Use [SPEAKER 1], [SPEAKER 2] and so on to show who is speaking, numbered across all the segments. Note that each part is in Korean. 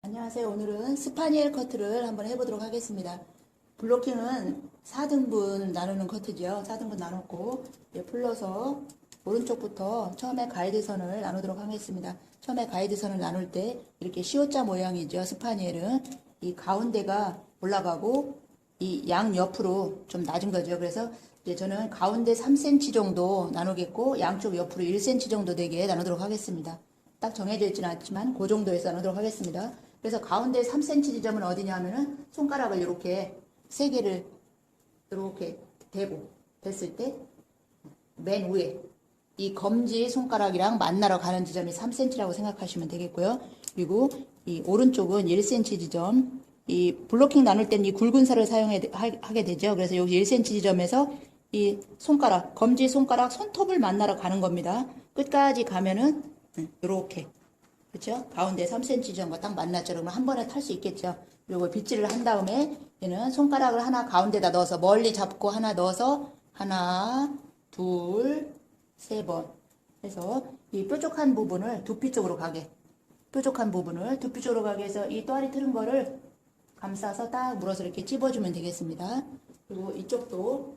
[SPEAKER 1] 안녕하세요. 오늘은 스파니엘 커트를 한번 해보도록 하겠습니다. 블로킹은 4등분 나누는 커트죠. 4등분 나눴고 풀러서 오른쪽부터 처음에 가이드선을 나누도록 하겠습니다. 처음에 가이드선을 나눌 때 이렇게 시옷자 모양이죠. 스파니엘은 이 가운데가 올라가고 이 양 옆으로 좀 낮은 거죠. 그래서 이제 저는 가운데 3cm 정도 나누겠고 양쪽 옆으로 1cm 정도 되게 나누도록 하겠습니다. 딱 정해져 있지는 않지만 그 정도에서 나누도록 하겠습니다. 그래서 가운데 3cm 지점은 어디냐 하면은 손가락을 이렇게 세 개를 이렇게 대고 됐을 때 맨 위에 이 검지 손가락이랑 만나러 가는 지점이 3cm라고 생각하시면 되겠고요. 그리고 이 오른쪽은 1cm 지점, 이 블로킹 나눌 때는 이 굵은 살을 사용하게 되죠. 그래서 여기 1cm 지점에서 이 손가락, 검지 손가락 손톱을 만나러 가는 겁니다. 끝까지 가면은 이렇게 그렇죠? 가운데 3cm 지점과 딱 만났죠. 그러면 한 번에 탈 수 있겠죠. 그리고 빗질을 한 다음에 얘는 손가락을 하나 가운데다 넣어서 멀리 잡고 하나 넣어서 하나, 둘, 세 번 해서 이 뾰족한 부분을 두피 쪽으로 가게 해서 이 또아리 틀은 거를 감싸서 딱 물어서 이렇게 찝어주면 되겠습니다. 그리고 이쪽도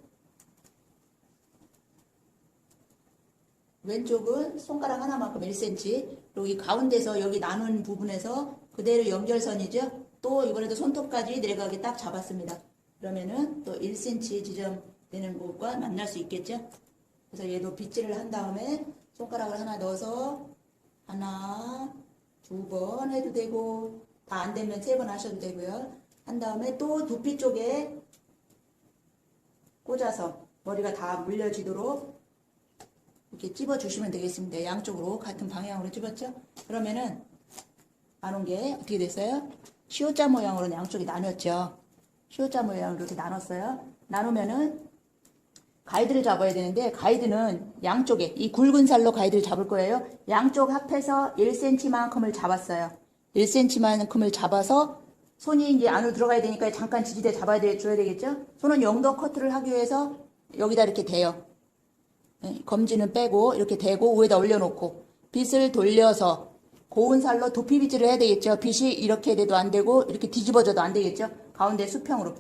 [SPEAKER 1] 왼쪽은 손가락 하나만큼 1cm, 그리고 이 가운데서 여기 나눈 부분에서 그대로 연결선이죠. 또 이번에도 손톱까지 내려가게 딱 잡았습니다. 그러면은 또 1cm 지점 되는 곳과 만날 수 있겠죠. 그래서 얘도 빗질을 한 다음에 손가락을 하나 넣어서 하나, 두 번 해도 되고 다 안 되면 세 번 하셔도 되고요. 한 다음에 또 두피 쪽에 꽂아서 머리가 다 물려지도록 이렇게 찝어주시면 되겠습니다. 양쪽으로 같은 방향으로 찝었죠? 그러면은 나눈 게 어떻게 됐어요? 시옷자 모양으로 양쪽이 나눴죠? 시옷자 모양으로 이렇게 나눴어요. 나누면은 가이드를 잡아야 되는데 가이드는 양쪽에 이 굵은 살로 가이드를 잡을 거예요. 양쪽 합해서 1cm만큼을 잡았어요. 1cm만큼을 잡아서 손이 이제 안으로 들어가야 되니까 잠깐 지지대 줘야 되겠죠? 손은 영도 커트를 하기 위해서 여기다 이렇게 대요. 검지는 빼고 이렇게 대고 위에다 올려놓고 빗을 돌려서 고운 살로 두피 빗질을 해야 되겠죠. 빗이 이렇게 돼도 안 되고 이렇게 뒤집어져도 안 되겠죠. 가운데 수평으로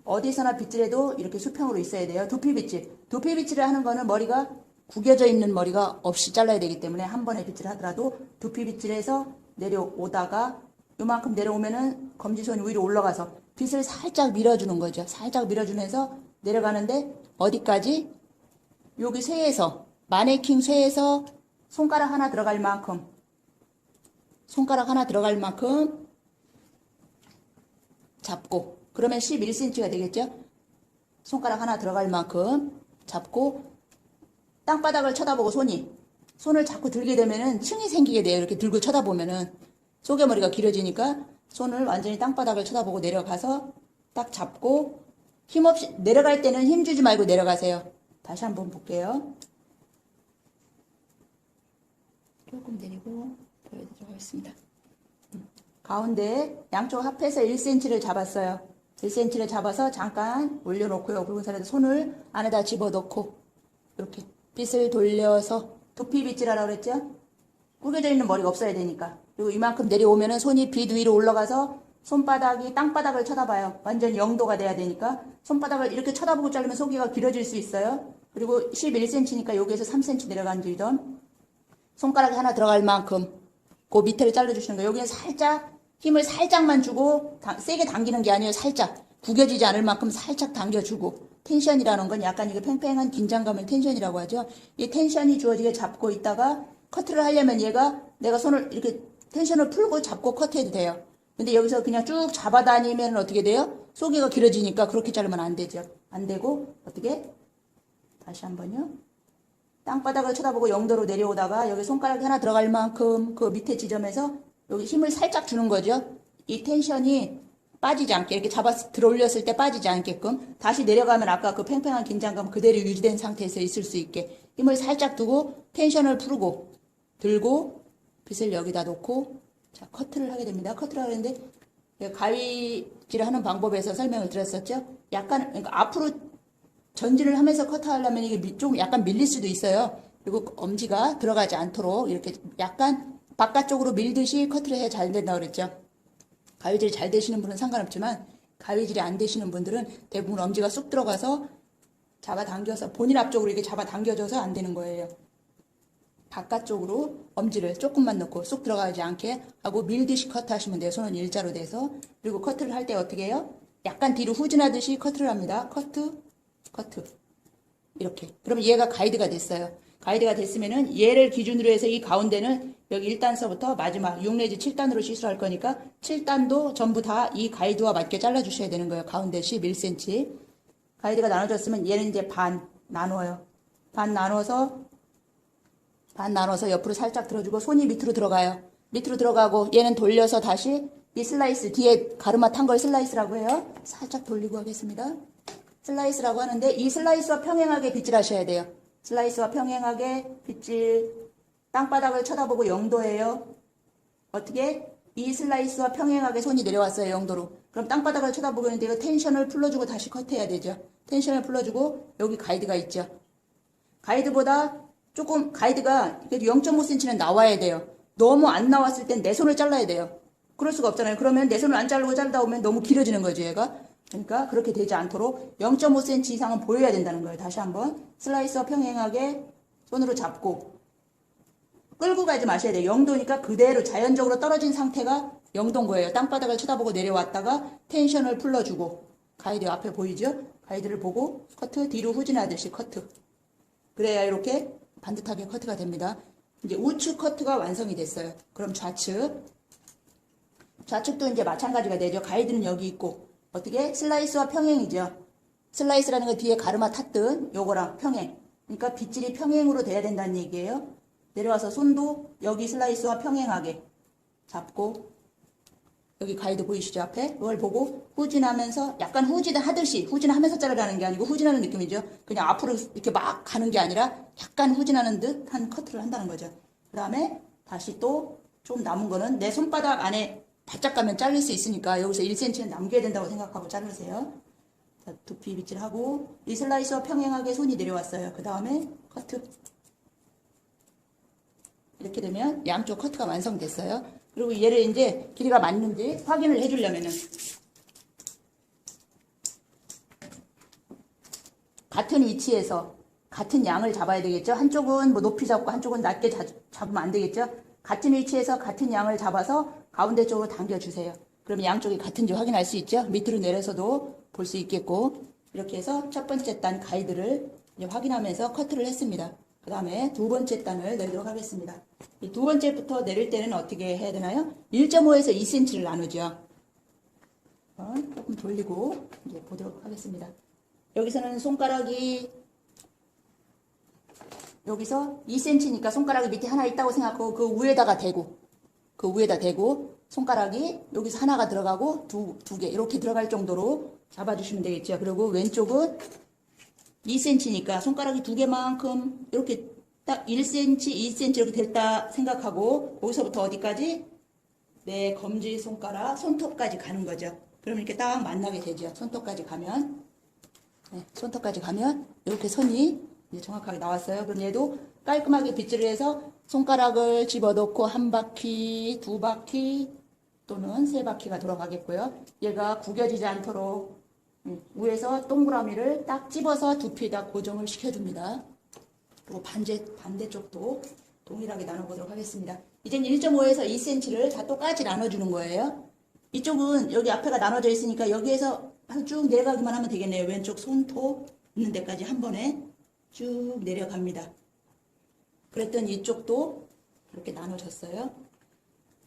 [SPEAKER 1] 어디서나 빗질해도 이렇게 수평으로 있어야 돼요. 두피 빗질을 하는 거는 머리가 구겨져 있는 머리가 없이 잘라야 되기 때문에 한 번에 빗질을 하더라도 두피 빗질해서 내려오다가 요만큼 내려오면은 검지손이 위로 올라가서 빗을 살짝 밀어주는 거죠. 살짝 밀어주면서 내려가는데 어디까지? 여기 쇠에서 마네킹 쇠에서 손가락 하나 들어갈 만큼 잡고 그러면 11cm가 되겠죠. 손가락 하나 들어갈 만큼 잡고 땅바닥을 쳐다보고 손을 자꾸 들게 되면은 층이 생기게 돼요. 이렇게 들고 쳐다보면은 쪼개머리가 길어지니까 손을 완전히 땅바닥을 쳐다보고 내려가서 딱 잡고 힘없이 내려갈 때는 힘 주지 말고 내려가세요. 다시 한번 볼게요. 조금 내리고 보여드리도록 하겠습니다. 가운데 양쪽 합해서 1cm를 잡았어요. 1cm를 잡아서 잠깐 올려놓고요. 굵은 살에다 손을 안에다 집어넣고 이렇게 빗을 돌려서 두피 빗질하라고 그랬죠? 구겨져 있는 머리가 없어야 되니까. 그리고 이만큼 내려오면은 손이 빗 위로 올라가서 손바닥이 땅바닥을 쳐다봐요. 완전 0도가 돼야 되니까 손바닥을 이렇게 쳐다보고 자르면 속이가 길어질 수 있어요. 그리고 11cm니까 여기에서 3cm 내려간 지점 손가락이 하나 들어갈 만큼 그 밑에를 잘라주시는 거예요. 여기는 살짝 힘을 살짝만 주고 세게 당기는 게 아니에요. 살짝 구겨지지 않을 만큼 살짝 당겨주고 텐션이라는 건 약간 이게 팽팽한 긴장감을 텐션이라고 하죠. 이 텐션이 주어지게 잡고 있다가 커트를 하려면 얘가 내가 손을 이렇게 텐션을 풀고 잡고 커트해도 돼요. 근데 여기서 그냥 쭉 잡아다니면 어떻게 돼요? 속이가 길어지니까 그렇게 자르면 안 되죠. 안 되고 어떻게? 다시 한번요. 땅바닥을 쳐다보고 0도로 내려오다가 여기 손가락이 하나 들어갈 만큼 그 밑에 지점에서 여기 힘을 살짝 주는 거죠. 이 텐션이 빠지지 않게 이렇게 들어 올렸을 때 빠지지 않게끔 다시 내려가면 아까 그 팽팽한 긴장감 그대로 유지된 상태에서 있을 수 있게 힘을 살짝 두고 텐션을 풀고 들고 빗을 여기다 놓고 자 커트를 하게 됩니다. 커트를 하는데 가위질을 하는 방법에서 설명을 드렸었죠. 약간 그러니까 앞으로 전진을 하면서 커트하려면 이게 좀 약간 밀릴 수도 있어요. 그리고 엄지가 들어가지 않도록 이렇게 약간 바깥쪽으로 밀듯이 커트를 해야 잘 된다고 그랬죠. 가위질이 잘 되시는 분은 상관없지만 가위질이 안 되시는 분들은 대부분 엄지가 쑥 들어가서 잡아당겨서 본인 앞쪽으로 이렇게 잡아당겨져서 안 되는 거예요. 바깥쪽으로 엄지를 조금만 넣고 쑥 들어가지 않게 하고 밀듯이 커트 하시면 돼요. 손은 일자로 돼서. 그리고 커트를 할 때 어떻게 해요? 약간 뒤로 후진하듯이 커트를 합니다. 커트, 커트. 이렇게. 그럼 얘가 가이드가 됐어요. 가이드가 됐으면은 얘를 기준으로 해서 이 가운데는 여기 1단서부터 마지막 6 내지 7단으로 시술할 거니까 7단도 전부 다 이 가이드와 맞게 잘라주셔야 되는 거예요. 가운데 11cm. 가이드가 나눠졌으면 얘는 이제 반 나눠요. 반 나눠서 옆으로 살짝 들어주고 손이 밑으로 들어가요. 밑으로 들어가고 얘는 돌려서 다시 이 슬라이스 뒤에 가르마 탄 걸 슬라이스라고 해요. 살짝 돌리고 하겠습니다. 슬라이스라고 하는데 이 슬라이스와 평행하게 빗질하셔야 돼요. 슬라이스와 평행하게 빗질. 땅바닥을 쳐다보고 0도예요. 어떻게? 이 슬라이스와 평행하게 손이 내려왔어요. 0도로. 그럼 땅바닥을 쳐다보고 있는데 이거 텐션을 풀어주고 다시 커트해야 되죠. 텐션을 풀어주고 여기 가이드가 있죠. 가이드보다 조금 가이드가 0.5cm는 나와야 돼요. 너무 안 나왔을 땐 내 손을 잘라야 돼요. 그럴 수가 없잖아요. 그러면 내 손을 안 자르고 자르다 보면 너무 길어지는 거죠, 얘가. 그러니까 그렇게 되지 않도록 0.5cm 이상은 보여야 된다는 거예요. 다시 한번 슬라이스와 평행하게 손으로 잡고 끌고 가지 마셔야 돼요. 0도니까 그대로 자연적으로 떨어진 상태가 0도인 거예요. 땅바닥을 쳐다보고 내려왔다가 텐션을 풀러주고 가이드 앞에 보이죠? 가이드를 보고 커트 뒤로 후진하듯이 커트. 그래야 이렇게 반듯하게 커트가 됩니다. 이제 우측 커트가 완성이 됐어요. 그럼 좌측. 좌측도 이제 마찬가지가 되죠. 가이드는 여기 있고 어떻게? 슬라이스와 평행이죠. 슬라이스라는 거 뒤에 가르마 탔던 요거랑 평행. 그러니까 빗질이 평행으로 돼야 된다는 얘기예요. 내려와서 손도 여기 슬라이스와 평행하게 잡고 여기 가이드 보이시죠? 앞에 그걸 보고 후진하면서 약간 후진하듯이 후진하면서 자르라는 게 아니고 후진하는 느낌이죠. 그냥 앞으로 이렇게 막 가는 게 아니라 약간 후진하는 듯한 커트를 한다는 거죠. 그 다음에 다시 또 좀 남은 거는 내 손바닥 안에 바짝 가면 잘릴 수 있으니까 여기서 1cm는 남겨야 된다고 생각하고 자르세요. 자, 두피 빗질하고 이 슬라이스와 평행하게 손이 내려왔어요. 그 다음에 커트. 이렇게 되면 양쪽 커트가 완성됐어요. 그리고 얘를 이제 길이가 맞는지 확인을 해주려면은 같은 위치에서 같은 양을 잡아야 되겠죠. 한쪽은 뭐 높이 잡고 한쪽은 낮게 잡으면 안 되겠죠. 같은 위치에서 같은 양을 잡아서 가운데 쪽으로 당겨주세요. 그러면 양쪽이 같은지 확인할 수 있죠. 밑으로 내려서도 볼 수 있겠고 이렇게 해서 첫 번째 단 가이드를 이제 확인하면서 커트를 했습니다. 그 다음에 두 번째 단을 내도록 하겠습니다. 이 두 번째부터 내릴 때는 어떻게 해야 되나요? 1.5에서 2cm를 나누죠. 조금 돌리고 이제 보도록 하겠습니다. 여기서는 손가락이 여기서 2cm니까 손가락이 밑에 하나 있다고 생각하고 그 위에다 대고 손가락이 여기서 하나가 들어가고 두 개 이렇게 들어갈 정도로 잡아주시면 되겠죠. 그리고 왼쪽은 2cm니까 손가락이 두 개만큼 이렇게 딱 1cm, 2cm 이렇게 됐다 생각하고 거기서부터 어디까지? 내 검지 손가락, 손톱까지 가는 거죠. 그럼 이렇게 딱 만나게 되죠. 손톱까지 가면 이렇게 선이 이제 정확하게 나왔어요. 그럼 얘도 깔끔하게 빗질을 해서 손가락을 집어넣고 한 바퀴, 두 바퀴 또는 세 바퀴가 돌아가겠고요. 얘가 구겨지지 않도록 위에서 동그라미를 딱 집어서 두피에다 고정을 시켜줍니다. 그리고 반대쪽도 동일하게 나눠보도록 하겠습니다. 이젠 1.5에서 2cm를 다 똑같이 나눠주는 거예요. 이쪽은 여기 앞에가 나눠져 있으니까 여기에서 쭉 내려가기만 하면 되겠네요. 왼쪽 손톱 있는 데까지 한 번에 쭉 내려갑니다. 그랬더니 이쪽도 이렇게 나눠졌어요.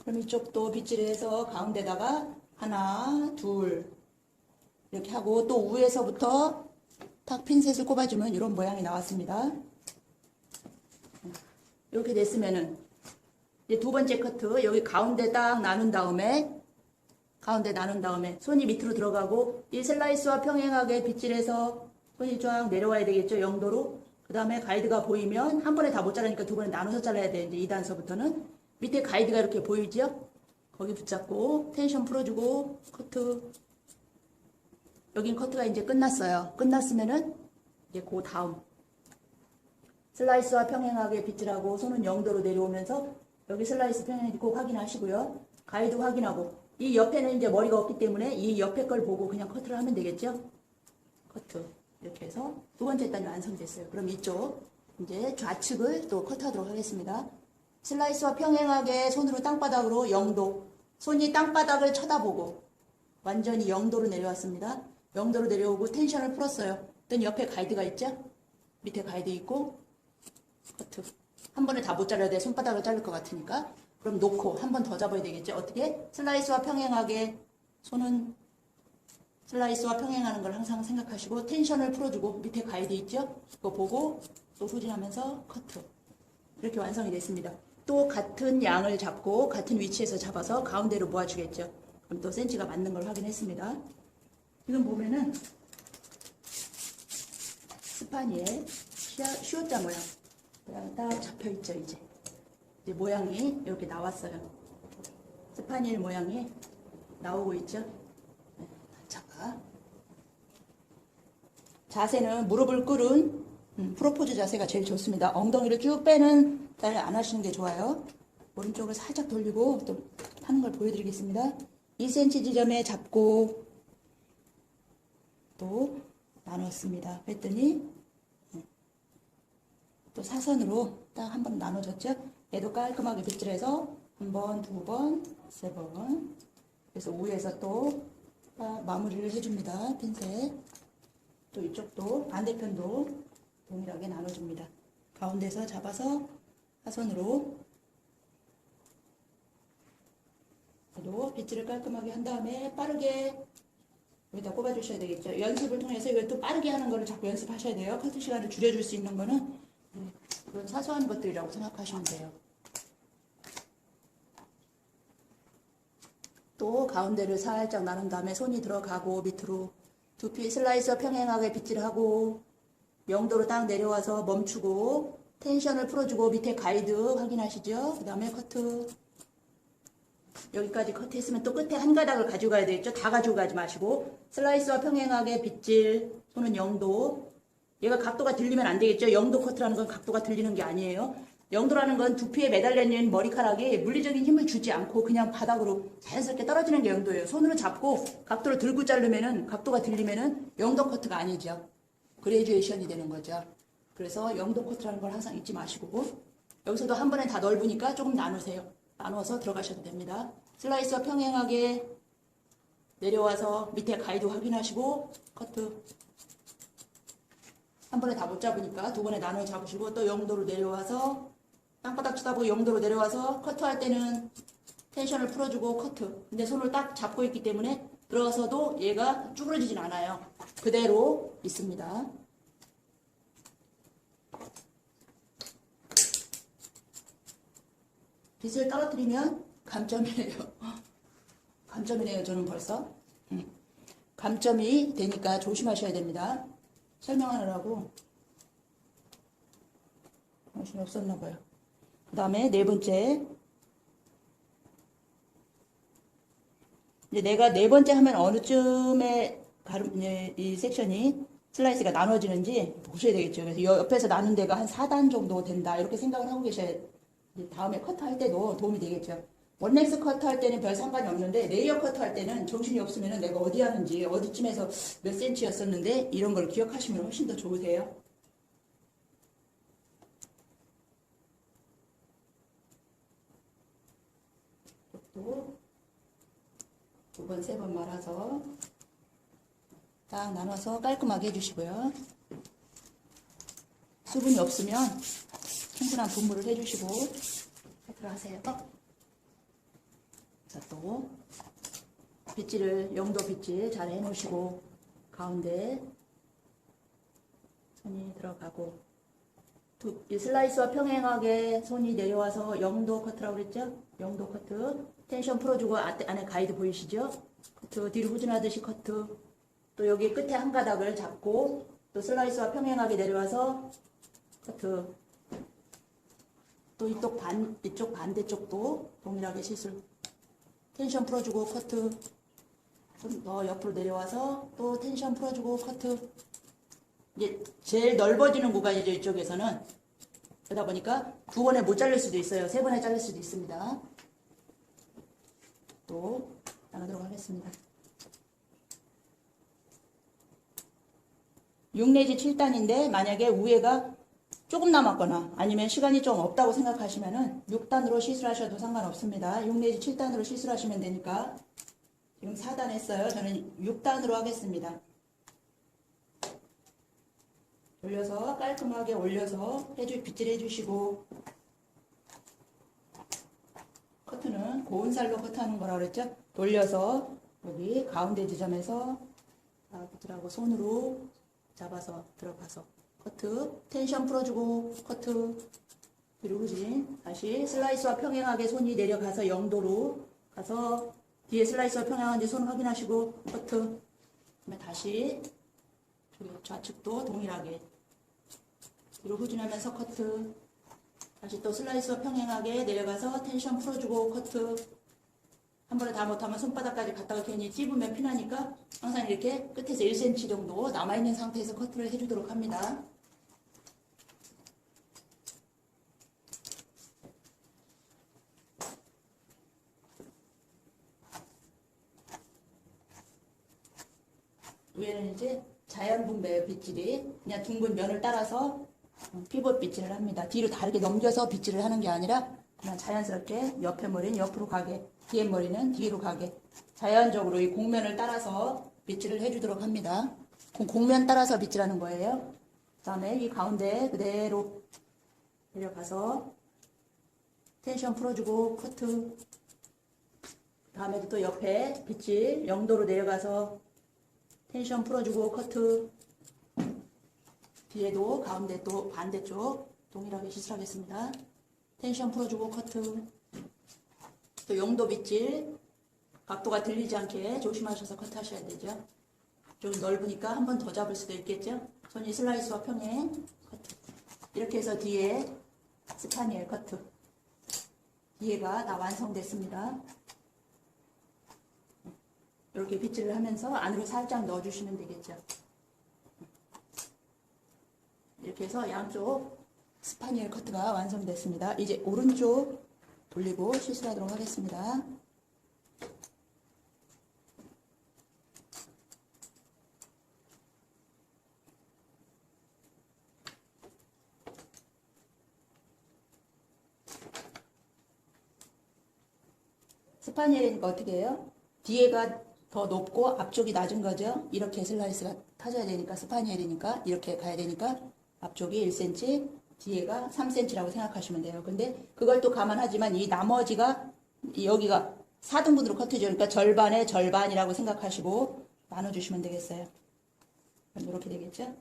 [SPEAKER 1] 그럼 이쪽도 빗질해서 가운데다가 하나, 둘 이렇게 하고 또 위에서부터 탁 핀셋을 꼽아주면 이런 모양이 나왔습니다. 이렇게 됐으면은 이제 두 번째 커트 여기 가운데 딱 나눈 다음에 손이 밑으로 들어가고 이 슬라이스와 평행하게 빗질해서 손이 쫙 내려와야 되겠죠. 0도로. 그 다음에 가이드가 보이면 한 번에 다 못 자르니까 두 번에 나눠서 잘라야 되는데 2단서부터는 밑에 가이드가 이렇게 보이죠. 거기 붙잡고 텐션 풀어주고 커트. 여긴 커트가 이제 끝났어요. 끝났으면은 이제 그 다음 슬라이스와 평행하게 빗질하고 손은 0도로 내려오면서 여기 슬라이스 평행이 꼭 확인하시고요. 가이드 확인하고 이 옆에는 이제 머리가 없기 때문에 이 옆에 걸 보고 그냥 커트를 하면 되겠죠? 커트. 이렇게 해서 두 번째 단이 완성됐어요. 그럼 이쪽 이제 좌측을 또 커트하도록 하겠습니다. 슬라이스와 평행하게 손으로 땅바닥으로 0도. 손이 땅바닥을 쳐다보고 완전히 0도로 내려왔습니다. 0도로 내려오고 텐션을 풀었어요. 그랬더니 옆에 가이드가 있죠? 밑에 가이드 있고 커트. 한 번에 다 못 잘라야 돼. 손바닥을 자를 것 같으니까. 그럼 놓고 한 번 더 잡아야 되겠죠? 어떻게? 슬라이스와 평행하게 손은 슬라이스와 평행하는 걸 항상 생각하시고 텐션을 풀어주고 밑에 가이드 있죠? 그거 보고 또 후진하면서 커트. 이렇게 완성이 됐습니다. 또 같은 양을 잡고 같은 위치에서 잡아서 가운데로 모아주겠죠? 그럼 또 센치가 맞는 걸 확인했습니다. 지금 보면은 스파니엘 시옷자 모양 딱 잡혀있죠. 이제 모양이 이렇게 나왔어요. 스파니엘 모양이 나오고 있죠. 단차가. 자세는 무릎을 꿇은 프로포즈 자세가 제일 좋습니다. 엉덩이를 쭉 빼는 스타일 안 하시는 게 좋아요. 오른쪽을 살짝 돌리고 또 하는 걸 보여드리겠습니다. 2cm 지점에 잡고 또 나눴습니다. 그랬더니 또 사선으로 딱 한 번 나눠줬죠. 얘도 깔끔하게 빗질해서 한 번, 두 번, 세 번. 그래서 위에서 또 마무리를 해줍니다. 핀셋. 또 이쪽도 반대편도 동일하게 나눠줍니다. 가운데서 잡아서 사선으로 또 빗질을 깔끔하게 한 다음에 빠르게 여기다 꼽아주셔야 되겠죠. 연습을 통해서 이걸 빠르게 하는 거를 자꾸 연습하셔야 돼요. 커트 시간을 줄여줄 수 있는 거는 이런 사소한 것들이라고 생각하시면 돼요. 또 가운데를 살짝 나눈 다음에 손이 들어가고 밑으로 두피 슬라이서 평행하게 빗질하고 0도로 딱 내려와서 멈추고 텐션을 풀어주고 밑에 가이드 확인하시죠. 그 다음에 커트. 여기까지 커트했으면 또 끝에 한 가닥을 가지고 가야 되겠죠. 다 가지고 가지 마시고 슬라이스와 평행하게 빗질. 손은 0도. 얘가 각도가 들리면 안 되겠죠. 0도 커트라는 건 각도가 들리는 게 아니에요. 0도라는 건 두피에 매달려 있는 머리카락에 물리적인 힘을 주지 않고 그냥 바닥으로 자연스럽게 떨어지는 게 0도예요. 손으로 잡고 각도를 들고 자르면은 각도가 들리면은 0도 커트가 아니죠. 그레듀에이션이 되는 거죠. 그래서 0도 커트라는 걸 항상 잊지 마시고 여기서도 한 번에 다 넓으니까 조금 나누세요. 나눠서 들어가셔도 됩니다. 슬라이스와 평행하게 내려와서 밑에 가이드 확인하시고 커트. 한 번에 다 못 잡으니까 두 번에 나눠 잡으시고 또 0도로 내려와서 땅바닥 쳐다보고 0도로 내려와서 커트할 때는 텐션을 풀어주고 커트. 근데 손을 딱 잡고 있기 때문에 들어가서도 얘가 쭈그러지진 않아요. 그대로 있습니다. 빗을 떨어뜨리면 감점이에요. 감점이네요. 저는 벌써. 감점이 되니까 조심하셔야 됩니다. 설명하느라고 정신이 없었나 봐요. 그 다음에 네 번째. 이제 내가 네 번째 하면 어느 쯤에 이 섹션이 슬라이스가 나눠지는지 보셔야 되겠죠. 그래서 옆에서 나눈 데가 한 4단 정도 된다. 이렇게 생각을 하고 계셔야 다음에 커트 할 때도 도움이 되겠죠. 원렉스 커트 할 때는 별 상관이 없는데 레이어 커트 할 때는 정신이 없으면 내가 어디 하는지 어디쯤에서 몇 센치였었는데 이런 걸 기억하시면 훨씬 더 좋으세요. 또 두 번, 세 번 말아서 딱 나눠서 깔끔하게 해주시고요. 수분이 없으면 충분한 분무를 해주시고 커트를 하세요. 자, 또 빗질을 0도 빗질 잘 해놓으시고 가운데 손이 들어가고 이 슬라이스와 평행하게 손이 내려와서 0도 커트라고 그랬죠? 0도 커트 텐션 풀어주고 안에 가이드 보이시죠? 커트 뒤로 후진하듯이 커트 또 여기 끝에 한 가닥을 잡고 또 슬라이스와 평행하게 내려와서 커트 또 이쪽 반대쪽도 동일하게 시술 텐션 풀어주고 커트 좀 더 옆으로 내려와서 또 텐션 풀어주고 커트 이제 제일 넓어지는 구간이죠. 이쪽에서는 그러다 보니까 두 번에 못 자를 수도 있어요. 세 번에 자를 수도 있습니다. 또 나가도록 하겠습니다. 6 내지 7단인데 만약에 우회가 조금 남았거나 아니면 시간이 좀 없다고 생각하시면은 6단으로 시술하셔도 상관없습니다. 6 내지 7단으로 시술하시면 되니까 지금 4단 했어요. 저는 6단으로 하겠습니다. 올려서 깔끔하게 올려서 빗질 해주시고, 커트는 고운살로 커트하는 거라고 그랬죠? 돌려서 여기 가운데 지점에서 빗질하고 손으로 잡아서 들어가서 커트, 텐션 풀어주고 커트, 뒤로 후진, 다시 슬라이스와 평행하게 손이 내려가서 0도로 가서 뒤에 슬라이스와 평행한지 손 확인하시고 커트, 그다음에 다시 좌측도 동일하게 뒤로 후진하면서 커트, 다시 또 슬라이스와 평행하게 내려가서 텐션 풀어주고 커트. 한 번에 다 못하면 손바닥까지 갔다가 괜히 찝으면 피나니까 항상 이렇게 끝에서 1cm 정도 남아있는 상태에서 커트를 해주도록 합니다. 위에는 이제 자연분배 빗질이 그냥 둥근 면을 따라서 피벗 빗질을 합니다. 뒤로 다르게 넘겨서 빗질을 하는 게 아니라 그냥 자연스럽게 옆에 머리는 옆으로 가게, 뒤에 머리는 뒤로 가게 자연적으로 이 곡면을 따라서 빗질을 해주도록 합니다. 곡면 따라서 빗질하는 거예요. 그 다음에 이 가운데 그대로 내려가서 텐션 풀어주고 커트, 그 다음에 또 옆에 빗질 0도로 내려가서 텐션 풀어주고 커트, 뒤에도 가운데 또 반대쪽 동일하게 시술하겠습니다. 텐션 풀어주고 커트, 또 0도 빗질 각도가 들리지 않게 조심하셔서 커트하셔야 되죠. 좀 넓으니까 한 번 더 잡을 수도 있겠죠. 손이 슬라이스와 평행 커트, 이렇게 해서 뒤에 스파니엘 커트, 뒤에가 다 완성됐습니다. 이렇게 빗질을 하면서 안으로 살짝 넣어주시면 되겠죠. 이렇게 해서 양쪽 스파니엘 커트가 완성됐습니다. 이제 오른쪽 돌리고 시술하도록 하겠습니다. 스파니엘이니까 어떻게 해요? 뒤에가 더 높고 앞쪽이 낮은 거죠. 이렇게 슬라이스가 타져야 되니까, 스파니엘이니까 이렇게 가야 되니까 앞쪽이 1cm, 뒤에가 3cm라고 생각하시면 돼요. 근데 그걸 또 감안하지만 이 나머지가 여기가 4등분으로 커트죠. 그러니까 절반의 절반이라고 생각하시고 나눠주시면 되겠어요. 그럼 이렇게 되겠죠.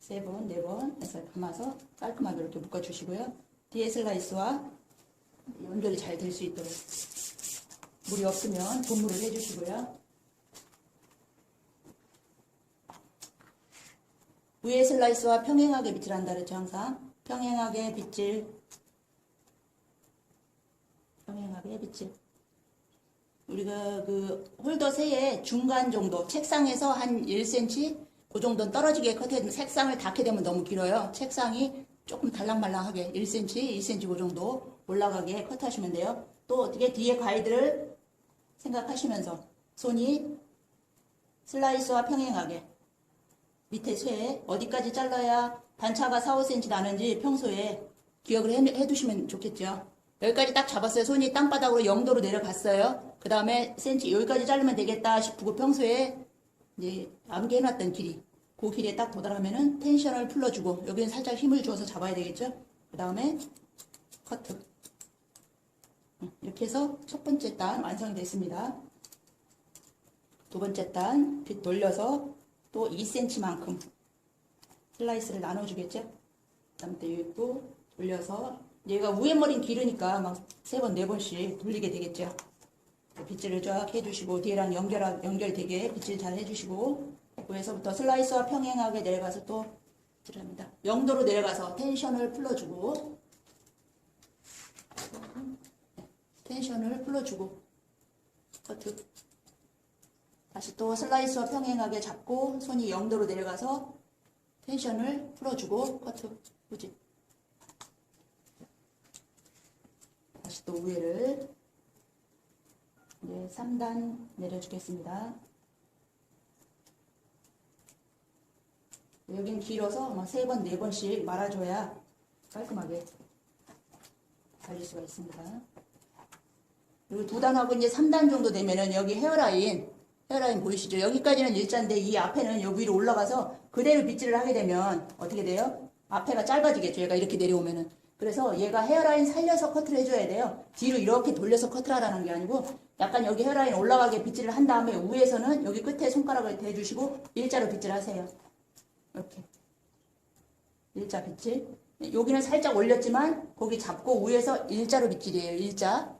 [SPEAKER 1] 3번, 4번 해서 감아서 깔끔하게 이렇게 묶어주시고요. 뒤에 슬라이스와 연결이 잘 될 수 있도록 물이 없으면 분무를 해주시고요. 위에 슬라이스와 평행하게 빗질한다 그랬죠. 항상 평행하게 빗질, 평행하게 빗질. 우리가 그 홀더 새의 중간 정도, 책상에서 한 1cm 그 정도는 떨어지게 커트해주면, 색상을 닿게 되면 너무 길어요. 책상이 조금 달랑말랑하게 1cm, 2cm 그 정도 올라가게 커트하시면 돼요. 또 어떻게 뒤에 가이드를 생각하시면서 손이 슬라이스와 평행하게 밑에 쇠 어디까지 잘라야 단차가 4, 5cm 나는지 평소에 기억을 해두시면 좋겠죠. 여기까지 딱 잡았어요. 손이 땅바닥으로 0도로 내려갔어요. 그 다음에 cm 여기까지 자르면 되겠다 싶고 평소에 이제 암기해놨던 길이, 그 길에 딱 도달하면은 텐션을 풀어주고 여기는 살짝 힘을 주어서 잡아야 되겠죠. 그 다음에 커트. 이렇게 해서 첫 번째 단 완성이 됐습니다. 두 번째 단 빗 돌려서 또 2cm만큼 슬라이스를 나눠주겠죠. 그 다음에 또 여기 또 돌려서, 얘가 위에 머리는 길으니까 막 3번, 4번씩 돌리게 되겠죠. 빗질을 쫙 해주시고 뒤에랑 연결되게 빗질 잘 해주시고, 위에서부터 슬라이스와 평행하게 내려가서 또 빗질합니다. 0도로 내려가서 텐션을 풀어주고, 텐션을 풀어주고 커트. 다시 또 슬라이스와 평행하게 잡고 손이 0도로 내려가서 텐션을 풀어주고 커트. 후진. 다시 또 위에를 이제 3단 내려주겠습니다. 여긴 길어서 3번, 4번씩 말아줘야 깔끔하게 달릴 수가 있습니다. 그리고 2단하고 이제 3단 정도 되면은 여기 헤어라인 보이시죠? 여기까지는 일자인데 이 앞에는 여기 위로 올라가서 그대로 빗질을 하게 되면 어떻게 돼요? 앞에가 짧아지겠죠. 얘가 이렇게 내려오면은. 그래서 얘가 헤어라인 살려서 커트를 해줘야 돼요. 뒤로 이렇게 돌려서 커트를 하라는 게 아니고 약간 여기 헤어라인 올라가게 빗질을 한 다음에 위에서는 여기 끝에 손가락을 대주시고 일자로 빗질하세요. 이렇게. 일자 빗질. 여기는 살짝 올렸지만 거기 잡고 위에서 일자로 빗질이에요. 일자.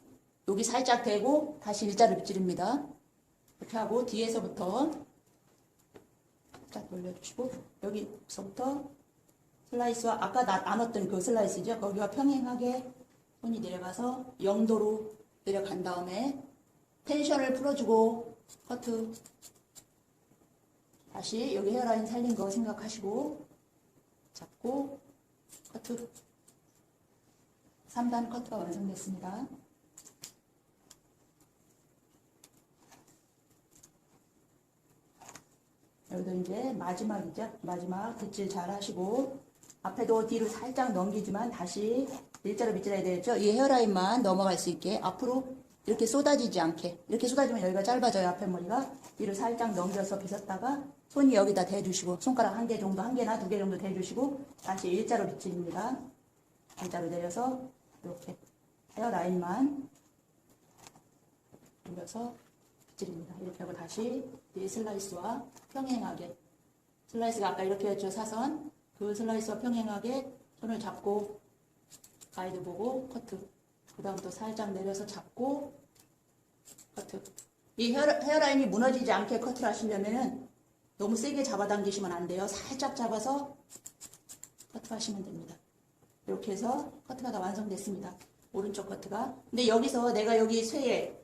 [SPEAKER 1] 여기 살짝 대고 다시 일자로 빗질입니다. 이렇게 하고 뒤에서부터 딱 올려주시고 여기서부터 슬라이스와 아까 나눴던 그 슬라이스죠. 거기와 평행하게 손이 내려가서 0도로 내려간 다음에 텐션을 풀어주고 커트. 다시 여기 헤어라인 살린 거 생각하시고 잡고 커트. 3단 커트가 완성됐습니다. 여기도 이제 마지막이죠. 마지막 빗질 잘 하시고 앞에도 뒤로 살짝 넘기지만 다시 일자로 빗질해야 되겠죠. 이 헤어라인만 넘어갈 수 있게 앞으로 이렇게 쏟아지지 않게. 이렇게 쏟아지면 여기가 짧아져요. 앞에 머리가. 뒤로 살짝 넘겨서 빗었다가 손이 여기다 대주시고 손가락 1개 정도, 1개나 2개 정도 대주시고 다시 일자로 빗질입니다. 일자로 내려서 이렇게 헤어라인만 올려서 빗질입니다. 이렇게 하고 다시 이 슬라이스와 평행하게, 슬라이스가 아까 이렇게 했죠. 사선. 그 슬라이스와 평행하게 손을 잡고 가이드 보고 커트. 그 다음 또 살짝 내려서 잡고 커트. 이 헤어라인이 무너지지 않게 커트를 하시려면은 너무 세게 잡아당기시면 안 돼요. 살짝 잡아서 커트 하시면 됩니다. 이렇게 해서 커트가 다 완성됐습니다. 오른쪽 커트가. 근데 여기서 내가 여기 쇠에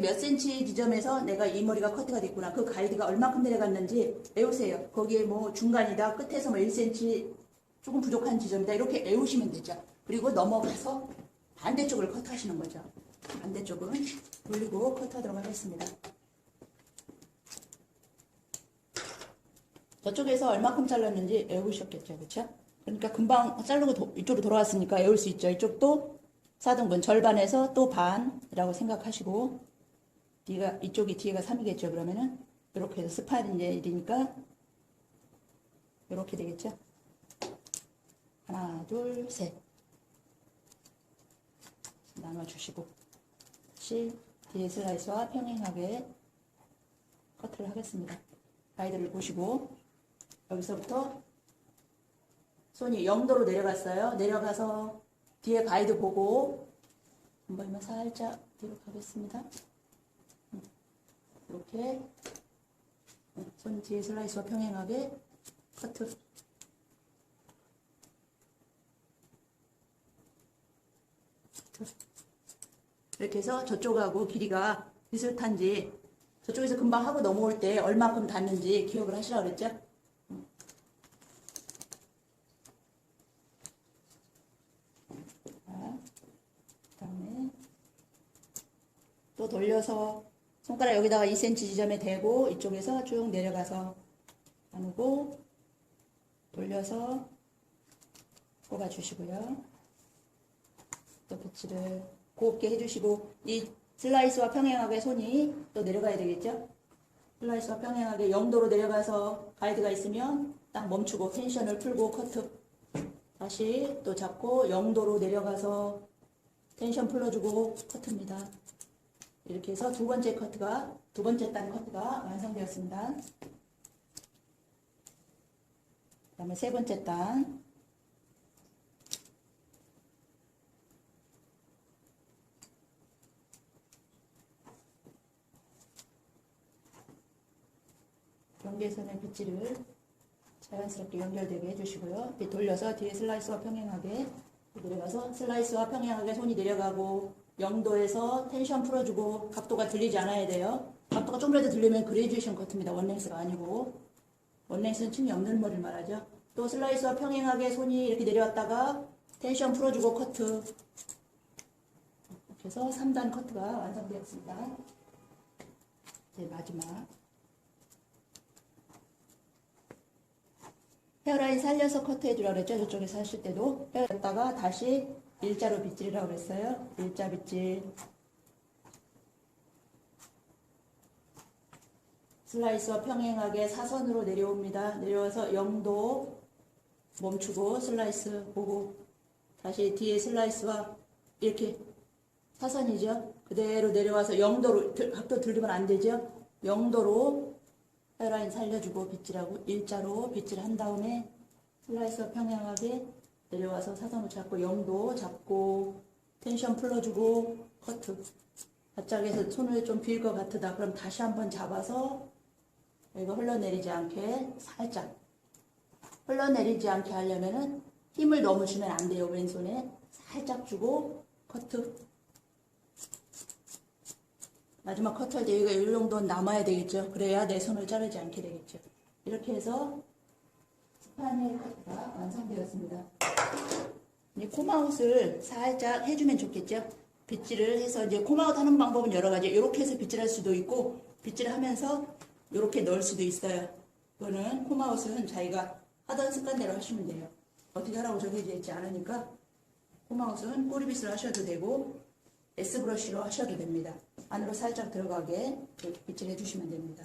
[SPEAKER 1] 몇 센치 지점에서 내가 이 머리가 커트가 됐구나. 그 가이드가 얼마큼 내려갔는지 외우세요. 거기에 뭐 중간이다, 끝에서 뭐 1cm 조금 부족한 지점이다. 이렇게 외우시면 되죠. 그리고 넘어가서 반대쪽을 커트하시는 거죠. 반대쪽은 돌리고 커트하도록 하겠습니다. 저쪽에서 얼마큼 잘랐는지 외우셨겠죠. 그렇죠? 그러니까 금방 자르고 이쪽으로 돌아왔으니까 외울 수 있죠. 이쪽도 4등분 절반에서 또 반이라고 생각하시고 이쪽이 뒤에가 3이겠죠. 그러면은 이렇게 해서 스파일이니까 이렇게 되겠죠. 하나, 둘, 셋 나눠주시고 다시 뒤에 슬라이스와 평행하게 커트를 하겠습니다. 가이드를 보시고 여기서부터 손이 0도로 내려갔어요. 내려가서 뒤에 가이드 보고 한 번만 살짝 뒤로 가겠습니다. 이렇게 손 뒤에 슬라이스와 평행하게 커트. 이렇게 해서 저쪽하고 길이가 비슷한지 저쪽에서 금방 하고 넘어올 때 얼마큼 닿는지 기억을 하시라고 그랬죠? 그다음에 또 돌려서 손가락 여기다가 2cm 지점에 대고 이쪽에서 쭉 내려가서 나누고 돌려서 꼽아주시고요. 또 빗질을 곱게 해주시고 이 슬라이스와 평행하게 손이 또 내려가야 되겠죠? 슬라이스와 평행하게 0도로 내려가서 가이드가 있으면 딱 멈추고 텐션을 풀고 커트. 다시 또 잡고 0도로 내려가서 텐션 풀어주고 커트입니다. 이렇게 해서 두 번째 단 커트가 완성되었습니다. 그 다음에 세 번째 단. 경계선의 빗질을 자연스럽게 연결되게 해주시고요. 이렇게 돌려서 뒤에 슬라이스와 평행하게 내려가서 슬라이스와 평행하게 손이 내려가고 0도에서 텐션 풀어주고 각도가 들리지 않아야 돼요. 각도가 좀이라도 들리면 그레듀에이션 커트입니다. 원랭스가 아니고 원랭스는 층이 없는 머리를 말하죠. 또 슬라이스와 평행하게 손이 이렇게 내려왔다가 텐션 풀어주고 커트. 이렇게 그래서 3단 커트가 완성되었습니다. 이제 마지막 헤어라인 살려서 커트해 주라고 그랬죠. 저쪽에서 하실 때도 헤어다가 다시 일자로 빗질이라고 그랬어요. 일자 빗질. 슬라이스와 평행하게 사선으로 내려옵니다. 내려와서 0도 멈추고 슬라이스 보고 다시 뒤에 슬라이스와 이렇게 사선이죠. 그대로 내려와서 0도로 각도 들리면 안 되죠. 0도로 헤어라인 살려주고 빗질하고 일자로 빗질한 다음에 슬라이스와 평행하게 내려와서 사선을 잡고 0도 잡고 텐션 풀어주고 커트. 바짝에서 손을 좀 빌 것 같으다. 그럼 다시 한번 잡아서 이거 흘러내리지 않게 살짝 흘러내리지 않게 하려면은 힘을 너무 주면 안 돼요. 왼손에 살짝 주고 커트. 마지막 커트할 때 여기가 이 정도는 남아야 되겠죠. 그래야 내 손을 자르지 않게 되겠죠. 이렇게 해서 스파니엘 커트가 완성되었습니다. 이제 콤아웃을 살짝 해주면 좋겠죠. 빗질을 해서 이제 콤아웃 하는 방법은 여러 가지. 이렇게 해서 빗질할 수도 있고 빗질을 하면서 이렇게 넣을 수도 있어요. 이거는 콤아웃은 자기가 하던 습관대로 하시면 돼요. 어떻게 하라고 정해져 있지 않으니까 콤아웃은 꼬리빗으로 하셔도 되고 S브러쉬로 하셔도 됩니다. 안으로 살짝 들어가게 이렇게 빗질해 주시면 됩니다.